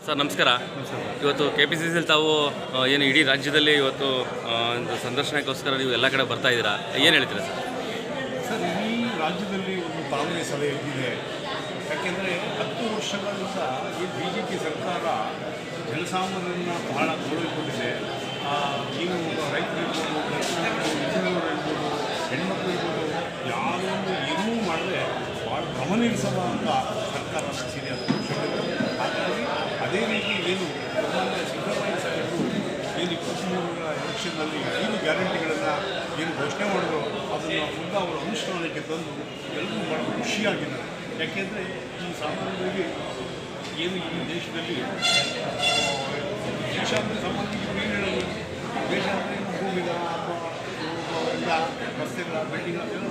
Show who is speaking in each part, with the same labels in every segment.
Speaker 1: Sir ನಮಸ್ಕಾರ. ಇವತ್ತು KPCC ತಾವು ಏನು ಇಡೀ ರಾಜ್ಯದಲ್ಲಿ ಇವತ್ತು ಒಂದು ಸಂದರ್ಶನಕ್ಕೋಸ್ಕರ ನೀವು ಎಲ್ಲ ಕಡೆ ಬರ್ತಾ ಇದ್ದೀರಾ, ಏನು ಹೇಳ್ತೀರಾ ಸರ್?
Speaker 2: ಸರ್, ಈ ರಾಜ್ಯದಲ್ಲಿ ಒಂದು ಕಾಂಗ್ರೆಸ್ ಅಲೆ ಎದ್ದಿದೆ. ಯಾಕೆಂದರೆ 10 ವರ್ಷಗಳಿಂದ ಈ BJP ಸರ್ಕಾರ ಜನಸಾಮಾನ್ಯರನ್ನು ಬಹಳ ತೊಡಗಿಕೊಂಡಿದೆ. ನೀವು ರೈತರಿರ್ಬೋದು, ಇರ್ಬೋದು, ಹೆಣ್ಮಕ್ಳು ಇರ್ಬೋದು, ಯಾರೊಂದು ಏನೂ ಮಾಡದೆ ಭಾಳ ಗಮನಿಸುವಂಥ ಸರ್ಕಾರ ನಡೆಸಿದೆ 10 ವರ್ಷಗಳಿಂದ. ಹಾಗಾಗಿ ಅದೇ ರೀತಿ ಏನು ಸಿದ್ದರಾಮಯ್ಯ ಸಾಹೇಬರು ಏನು 23ರ ಎಲೆಕ್ಷನ್ನಲ್ಲಿ 5 ಗ್ಯಾರಂಟಿಗಳನ್ನು ಏನು ಘೋಷಣೆ ಮಾಡಿದ್ರು ಅದನ್ನು ಮುಂದೆ ಅವರ ಅನುಷ್ಠಾನಕ್ಕೆ ತಂದು ಎಲ್ಲರೂ ಭಾಳ ಖುಷಿಯಾಗಿದ್ದಾರೆ. ಯಾಕೆಂದರೆ ಈ ಸಾಮಾನ್ಯವಾಗಿ ಏನು ಈ ದೇಶದಲ್ಲಿ ದೇಶ ಅಂದರೆ ಸಾಮಾನ್ಯವಾಗಿ ಏನು ಹೇಳೋದು, ದೇಶ ಅಂದರೆ ಭೂಮಿಗ ಅಥವಾ ಇಲ್ಲ ರಸ್ತೆಗಳ ಬಿಲ್ಡಿಂಗ್ ಅದೆಲ್ಲ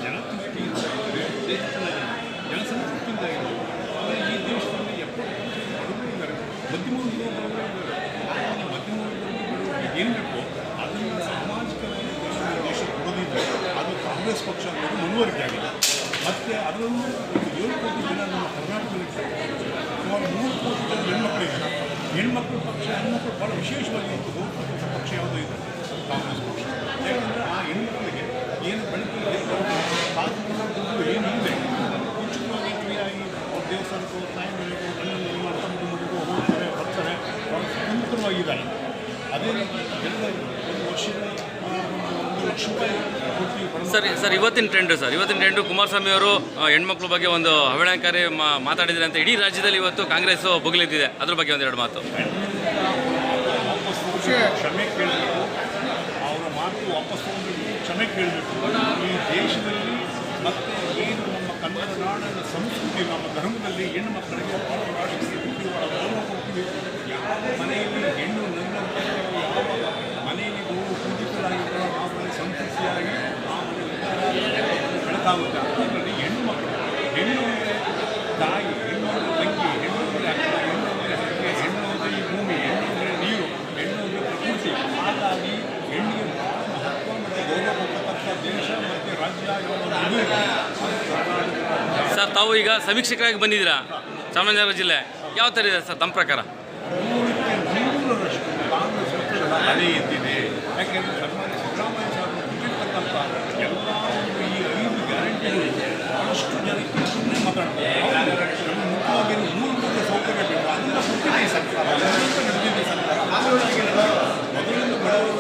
Speaker 2: ಜನ ತೃಪ್ತಿ ದೇಶ ಚೆನ್ನಾಗಿದೆ, ಜನಸಂತೃಪ್ತಿಯಿಂದ ಇದೆ. ಆದರೆ ಈ ದೇಶದಲ್ಲಿ 70% ಬಡವರಿದ್ದಾರೆ, ಮಧ್ಯಮ ವರ್ಗದವರು ಏನು ಬೇಕೋ ಅದನ್ನು ಸಾಮಾಜಿಕವಾಗಿ ದೇಶ ಕೊಡೋದಿಲ್ಲ. ಅದು ಕಾಂಗ್ರೆಸ್ ಪಕ್ಷ ಅನ್ನೋದು ಮುಂದುವರಿಕೆ ಆಗಿದೆ. ಮತ್ತು ಅದರಲ್ಲೂ 7 ಕೋಟಿ ಜನ ನಮ್ಮ ಕರ್ನಾಟಕದಲ್ಲಿ ಸುಮಾರು 3 ಕೋಟಿ ಜನ ಹೆಣ್ಮಕ್ಳಿದ್ದಾರೆ. ಹೆಣ್ಮಕ್ಳ ಪಕ್ಷ ಹೆಣ್ಮಕ್ಳು ಭಾಳ ವಿಶೇಷವಾಗಿ ಗೌರವಿಸುವಂಥ ಪಕ್ಷ ಯಾವುದೋ ಇದೆ ಕಾಂಗ್ರೆಸ್ ಪಕ್ಷ. ಯಾಕೆಂದರೆ ಆ ಹೆಣ್ಮಕ್ಳಿಗೆ ಏನು ಬೆಳಗ್ಗೆ ಕಾದು ಏನಿದೆ ಉಚಿತವಾಗಿ ಫ್ರೀಯಾಗಿ ಅವ್ರ ದೇವಸ್ಥಾನಕ್ಕೋ ತಾಯಿ ಮನೆಗೋ ಗಂಡನಿಗೆ ಮಾಡ್ಕೊಂಡು ಮನೆಗೂ ಹೋಗ್ತಾರೆ ಬರ್ತಾರೆ, ಭಾಳ ಸುಂದರವಾಗಿದ್ದಾರೆ. ಅದೇ ರೀತಿ ಎಲ್ಲ ಒಂದು ವರ್ಷದ 1 ಲಕ್ಷ ರೂಪಾಯಿ ಕೊಟ್ಟು
Speaker 1: ಸರ್ ಇವತ್ತಿನ ಟ್ರೆಂಡು ಕುಮಾರಸ್ವಾಮಿ ಅವರು ಹೆಣ್ಮಕ್ಳ ಬಗ್ಗೆ ಒಂದು ಅವಹೇಳನಕಾರಿ ಮಾತಾಡಿದ್ರೆ ಅಂತ ಇಡೀ ರಾಜ್ಯದಲ್ಲಿ ಇವತ್ತು ಕಾಂಗ್ರೆಸ್ ಬೊಗಲಿದ್ದಿದೆ. ಅದ್ರ ಬಗ್ಗೆ ಒಂದೆರಡು ಮಾತು.
Speaker 2: ವಾಪಸ್ ಕ್ಷಮೆ ಕೇಳಬೇಕು, ಅವರ ಮಾತು ವಾಪಸ್ ತೊಗೊಂಡ್ಬಿಟ್ಟು ಕ್ಷಮೆ ಕೇಳಬೇಕು. ಈ ದೇಶದಲ್ಲಿ ಮತ್ತು ಏನು ನಮ್ಮ ಕನ್ನಡ ನಾಡಿನ ಸಂಸ್ಕೃತಿ, ನಮ್ಮ ಧರ್ಮದಲ್ಲಿ ಹೆಣ್ಣು ಮಕ್ಕಳಿಗೆ ಭಾಳ ರಾಷ್ಟ್ರೀಯ ಗೌರವ ಕೊಡ್ತೀವಿ. ಯಾವ ಮನೆಯಲ್ಲಿ ಹೆಣ್ಣು ನನ್ನಂತೆ ಯಾವ ಮನೆಯಲ್ಲಿ ಗೌರವ ಪೂಜಿತರಾಗಿರೋ ಆ ಮನೆ ಸಂತೃಪ್ತಿಯಾಗಿ ಆ ಮನೆ ಬೆಳಕಾಗುತ್ತೆ. ಅದರಲ್ಲಿ ಹೆಣ್ಣು ಮಕ್ಕಳು, ಹೆಣ್ಣು ಅಂದರೆ ತಾಯಿ, ಹೆಣ್ಣು ಅಂದರೆ ತಂಗಿ, ಹೆಣ್ಣು ಅಂದರೆ ಅಕ್ಕ, ಹೆಣ್ಣು ಅಂದರೆ ಹಕ್ಕೆ, ಹೆಣ್ಣು ಅಂದರೆ ಈ ಭೂಮಿ, ಹೆಣ್ಣು ಅಂದರೆ ನೀರು, ಹೆಣ್ಣು ಅಂದರೆ ಪ್ರಕೃತಿ. ಹಾಗಾಗಿ ಹೆಣ್ಣಿಗೆ ಮಹತ್ವ ಮತ್ತು ಗೌರವ ಕೊಡ್ತಕ್ಕಂಥ ದೇಶ ಮತ್ತು ರಾಜ್ಯ
Speaker 1: ಸರ್, ತಾವು ಈಗ ಸಮೀಕ್ಷಕರಾಗಿ ಬಂದಿದ್ದೀರಾ ಚಾಮರಾಜನಗರ ಜಿಲ್ಲೆ, ಯಾವ ಥರ ಇದೆ ಸರ್ ತಮ್ಮ ಪ್ರಕಾರ?
Speaker 2: 100% ಕಾಂಗ್ರೆಸ್ ಪಕ್ಷದ ಅಲೆ ಎದ್ದಿದೆ. ಯಾಕೆಂದರೆ ಸನ್ಮಾನ್ಯ ಸಿದ್ದರಾಮಯ್ಯ ಸಾಹೇಬರು ಕೊಟ್ಟಿರ್ತಕ್ಕಂಥ ಎಲ್ಲ ಈ 5 ಗ್ಯಾರಂಟಿಗಳು ಭಾಳಷ್ಟು ಜನಕ್ಕೆ ಸುಮ್ಮನೆ ಮಾತಾಡ್ತಾರೆ. ನಮ್ಮ ಮುಖ್ಯವಾಗಿ ಮೂಲಭೂತ ಸೌಕರ್ಯ ಬೇಕು, ಅದನ್ನು ಕೊಟ್ಟಿದೆ ಸರ್ಕಾರ, ಅದರಿಂದ ನಡೆದಿದೆ ಸರ್ಕಾರ. ಮೊದಲಿಂದ ಬಡವರು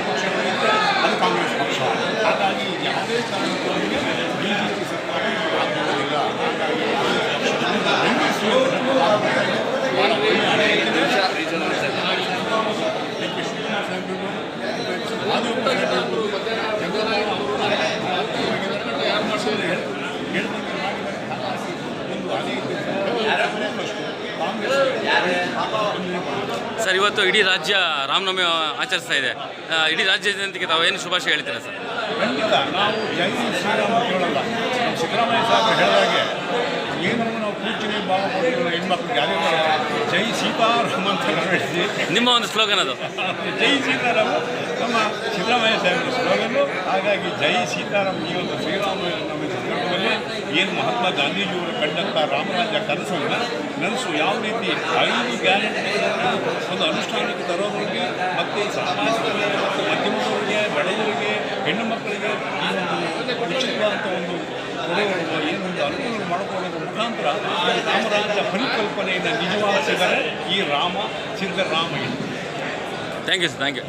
Speaker 2: ಪಕ್ಷಗಳಿದ್ದರೆ ಅದು ಕಾಂಗ್ರೆಸ್ ಪಕ್ಷ. ಹಾಗಾಗಿ ಯಾವುದೇ ಕಾರಣಕ್ಕೆ BJP ಸರ್ಕಾರ ಆಗೋದಿಲ್ಲ. ಹಾಗಾಗಿ
Speaker 1: ಸರ್, ಇವತ್ತು ಇಡೀ ರಾಜ್ಯ ರಾಮನವಮಿ ಆಚರಿಸ್ತಾ ಇದೆ. ಇಡೀ ರಾಜ್ಯ ಜನತೆಗೆ ತಾವು ಏನು ಶುಭಾಶಯ ಹೇಳ್ತೀರಾ ಸರ್?
Speaker 2: ಖಂಡಿತ ನಾವು ಜೈ ಶ್ರೀರಾಮ ಕೇಳಲ್ಲ. ನಮ್ಮ ಸಿದ್ದರಾಮಯ್ಯ ಸಾಹೇಬರು ಹೇಳಿದಾಗೆ ಏನು ನಾವು ಕೂರ್ಚಿನಿ ಭಾವ ಮಾಡ್ತೀವಿ ಹೆಣ್ಮಕ್ಳಿಗೆ ಯಾರೇ ಜೈ ಸೀತಾರಾಮ ಅಂತ ನಡೆಸಿ
Speaker 1: ನಿಮ್ಮ ಒಂದು ಸ್ಲೋಗನ್ ಅದು.
Speaker 2: ಜೈ ಸೀತಾರಾಮ ನಮ್ಮ ಸಿದ್ದರಾಮಯ್ಯ ಸಾಹೇಬರ ಸ್ಲೋಗನ್ನು. ಹಾಗಾಗಿ ಜೈ ಸೀತಾರಾಮ ಈ ಒಂದು ಶ್ರೀರಾಮನವಮಿ ಸಂದರ್ಭದಲ್ಲಿ ಏನು ಮಹಾತ್ಮ ಗಾಂಧೀಜಿಯವರು ಕಂಡಂಥ ರಾಮರಾಜ್ಯ ಕನಸನ್ನು ನನಸು ಯಾವ ರೀತಿ 5 ಗ್ಯಾರಂಟಿಗಳನ್ನು ಒಂದು ಅನುಷ್ಠಾನಕ್ಕೆ ತರೋದ್ರಿಗೆ ಮತ್ತು ಸಾಮಾಜಿಕರಿಗೆ ಮತ್ತು ಮಧ್ಯಮದವರಿಗೆ, ಬಡವರಿಗೆ, ಹೆಣ್ಣು ಮಕ್ಕಳಿಗೆ ಉಚಿತವಾದಂಥ ಒಂದು ಏನೊಂದು ಅನುಕೂಲ ಮಾಡಿಕೊಳ್ಳೋದ್ರ ಮುಖಾಂತರ ರಾಮರಾಜ್ಯ ಪರಿಕಲ್ಪನೆಯನ್ನು ನಿಜವಾಗಿಸಿದರೆ ಈ Siddaramaiah.
Speaker 1: Thank you sir, thank you.